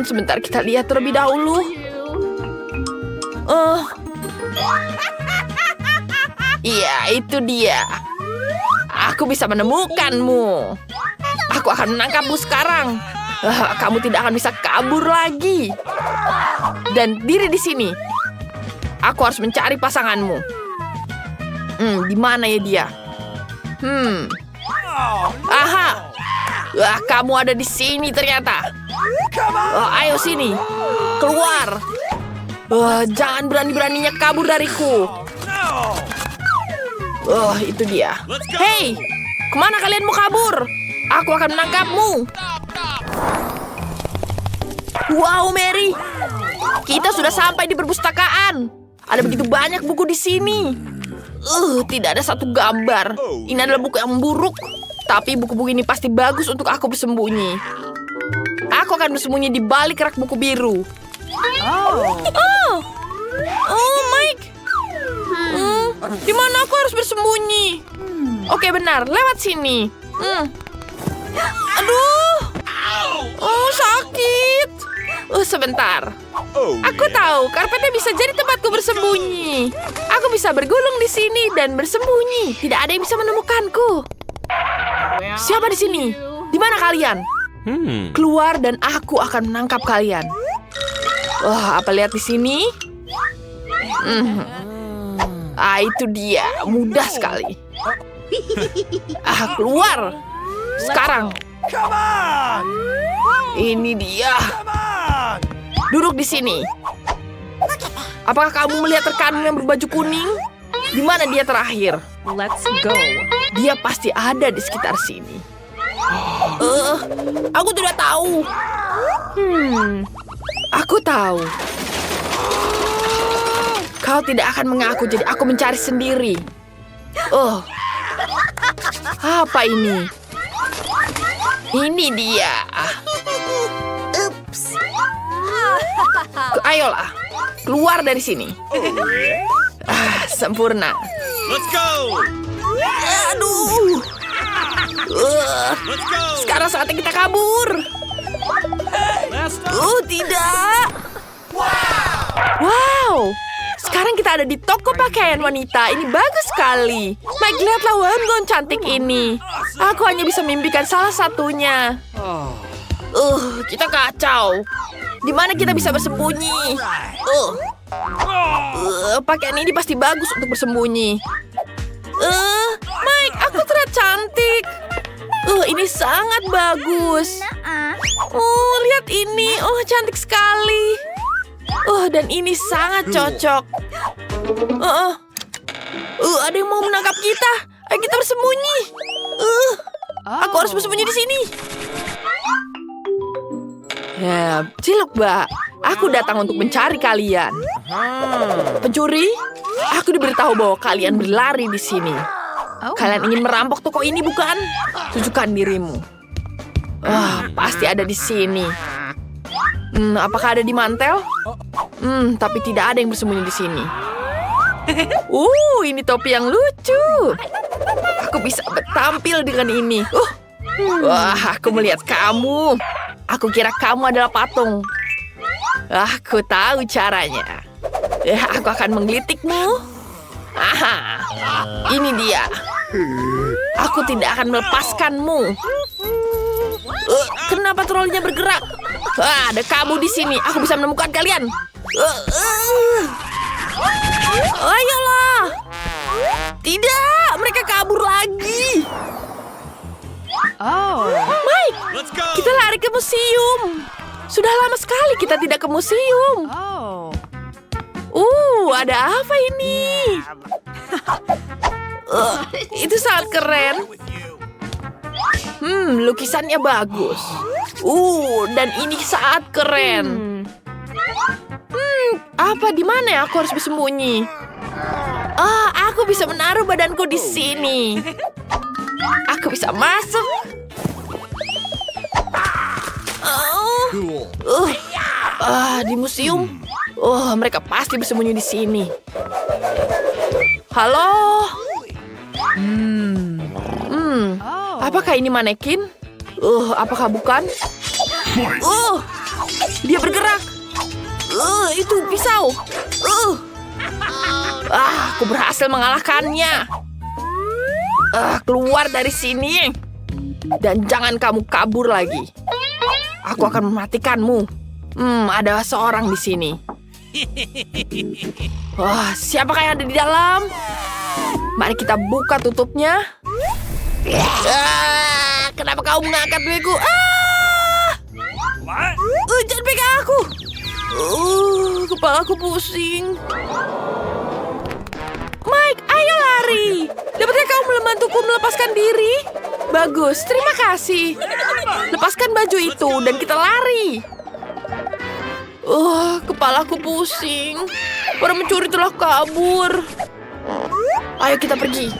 Sebentar kita lihat terlebih dahulu. Iya, itu dia. Aku bisa menemukanmu. Aku akan menangkapmu sekarang. Kamu tidak akan bisa kabur lagi. Dan diri di sini. Aku harus mencari pasanganmu. Di mana ya dia? Kamu ada di sini ternyata. Ayo sini. Keluar. Jangan berani-beraninya kabur dariku. Itu dia. Hei, kemana kalian mau kabur? Aku akan menangkapmu. Wow, Mary. Kita sudah sampai di perpustakaan. Ada begitu banyak buku di sini. Tidak ada satu gambar. Ini adalah buku yang buruk. Tapi buku-buku ini pasti bagus untuk aku bersembunyi. Aku akan bersembunyi di balik rak buku biru. Mike. Di mana aku harus bersembunyi? Oke, benar. Lewat sini. Aduh. Sakit. Sebentar. Aku tahu, karpetnya bisa jadi tempatku bersembunyi. Aku bisa bergulung di sini dan bersembunyi. Tidak ada yang bisa menemukanku. Siapa di sini? Di mana kalian? Keluar dan aku akan menangkap kalian. Apa lihat di sini? Itu dia. Mudah sekali. Keluar. Sekarang. Come on! Ini dia. Come on! Duduk di sini. Apakah kamu melihat rekanmu yang berbaju kuning? Di mana dia terakhir? Let's go. Dia pasti ada di sekitar sini. Aku tidak tahu. Aku tahu. Kau tidak akan mengaku, jadi aku mencari sendiri. Apa ini? Ini dia. Oops. Ayolah, keluar dari sini. Sempurna. Let's go! Aduh. Let's go! Sekarang saatnya kita kabur. Last stop. Tidak. Wow. Sekarang kita ada di toko pakaian wanita. Ini bagus sekali. Mike, lihatlah wangon cantik ini. Aku hanya bisa mimpikan salah satunya. Kita kacau. Di mana kita bisa bersembunyi? Pakaian ini pasti bagus untuk bersembunyi. Mike, aku terlihat cantik. Ini sangat bagus. Lihat ini. Cantik sekali. Dan ini sangat cocok. Ada yang mau menangkap kita. Ayo kita bersembunyi. Aku harus bersembunyi di sini. Ya, Ciluk, Mbak. Aku datang untuk mencari kalian. Pencuri? Aku diberitahu bahwa kalian berlari di sini. Kalian ingin merampok toko ini, bukan? Tunjukkan dirimu. Pasti ada di sini. Apakah ada di mantel? Tapi tidak ada yang bersembunyi di sini. Ini topi yang lucu. Aku bisa tampil dengan ini. Wah, aku melihat kamu. Aku kira kamu adalah patung. Aku tahu caranya. Aku akan menggelitikmu. Ini dia. Aku tidak akan melepaskanmu. Kenapa trolinya bergerak? Ada kamu di sini. Aku bisa menemukan kalian. Ayolah. Tidak, mereka kabur lagi. Mike, Let's go. kita lari ke museum. Sudah lama sekali kita tidak ke museum. Ada apa ini? Itu sangat keren. Lukisannya bagus. Dan ini sangat keren. Apa di mana ya aku harus bersembunyi? Aku bisa menaruh badanku di sini. Aku bisa masuk. Di museum. Mereka pasti bersembunyi di sini. Halo? Apakah ini manekin? Apakah bukan? Dia bergerak. Itu pisau. Aku berhasil mengalahkannya. Keluar dari sini. Dan jangan kamu kabur lagi. Aku akan mematikanmu. Ada seorang di sini. Siapakah yang ada di dalam? Mari kita buka tutupnya. Kenapa kau mengangkat duitku? Jangan pegang aku. Kepalaku pusing. Mike, ayo lari. Dapatkah kau membantuku melepaskan diri? Bagus, terima kasih. Lepaskan baju itu dan kita lari. Kepalaku pusing. Para mencuri telah kabur. Ayo kita pergi.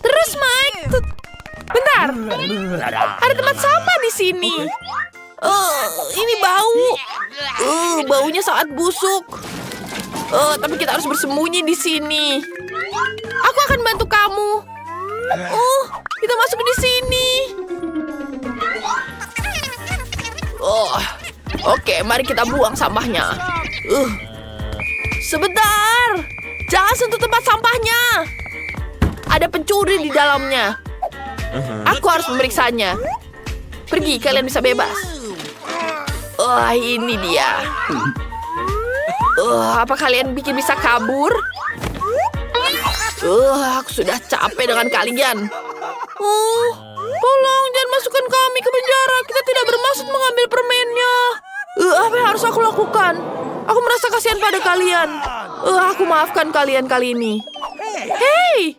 Terus, Mike. Bentar. Ada tempat sampah di sini. Ini bau. Baunya sangat busuk. Tapi kita harus bersembunyi di sini. Aku akan bantu kamu. Kita masuk di sini. Oke, mari kita buang sampahnya. Sebentar. Jangan sentuh tempat sampahnya. Ada pencuri di dalamnya. Aku harus memeriksanya. Pergi, kalian bisa bebas. Ini dia. Apa kalian bisa kabur? Aku sudah capek dengan kalian. Tolong, jangan masukkan kami ke penjara. Kita tidak bermaksud mengambil permennya. Apa yang harus aku lakukan? Aku merasa kasihan pada kalian. Aku maafkan kalian kali ini. Hei,